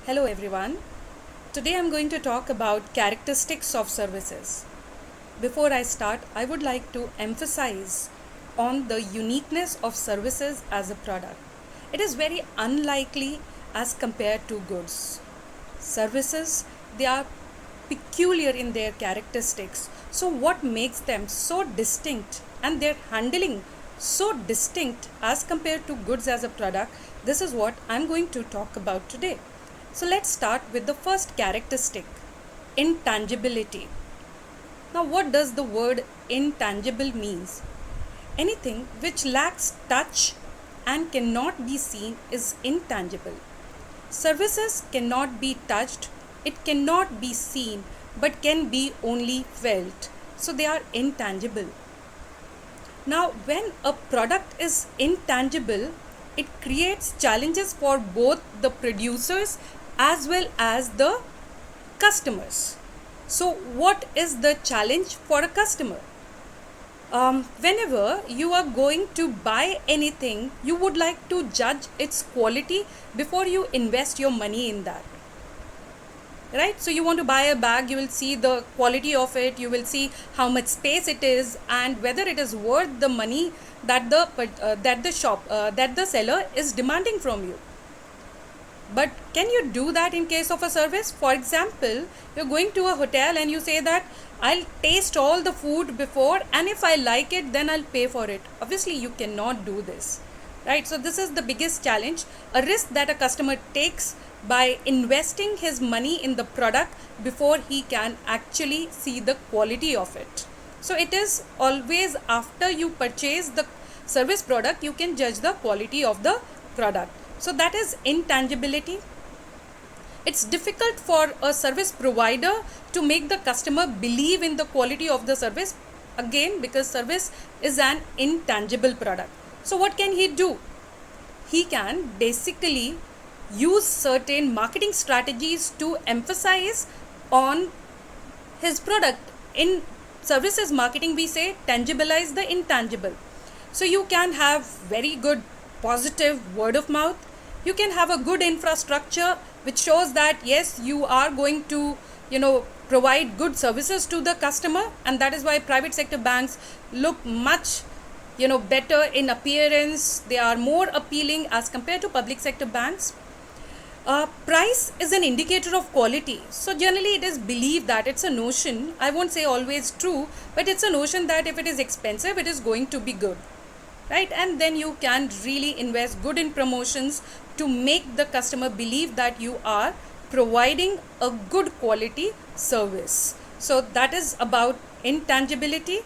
Hello everyone. Today I'm going to talk about characteristics of services. Before I start, I would like to emphasize on the uniqueness of services as a product. It is very unlikely as compared to goods. Services, they are peculiar in their characteristics. So what makes them so distinct and their handling so distinct as compared to goods as a product? This is what I'm going to talk about today. So let's start with the first characteristic, intangibility. Now what does the word intangible means? Anything which lacks touch and cannot be seen is intangible. Services cannot be touched, it cannot be seen, but can be only felt. So they are intangible. Now when a product is intangible, it creates challenges for both the producers as well as the customers. So what is the challenge for a customer? Whenever you are going to buy anything, you would like to judge its quality before you invest your money in that. Right? So you want to buy a bag, you will see the quality of it, you will see how much space it is, and whether it is worth the money that the seller is demanding from you. But can you do that in case of a service? For example, you're going to a hotel and you say that I'll taste all the food before, and if I like it, then I'll pay for it. Obviously, you cannot do this, right? So this is the biggest challenge, a risk that a customer takes by investing his money in the product before he can actually see the quality of it. So it is always after you purchase the service product, you can judge the quality of the product. So that is intangibility. It's difficult for a service provider to make the customer believe in the quality of the service, again because service is an intangible product. So what can he do? He can basically use certain marketing strategies to emphasize on his product. In services marketing, we say tangibilize the intangible. So you can have very good positive word of mouth. You can have a good infrastructure which shows that yes, you are going to provide good services to the customer, and that is why private sector banks look much better in appearance. They are more appealing as compared to public sector banks. Price is an indicator of quality. So generally it is believed that, it's a notion, I won't say always true, but it's a notion that if it is expensive, it is going to be good, right? And then you can really invest good in promotions to make the customer believe that you are providing a good quality service. So that is about intangibility.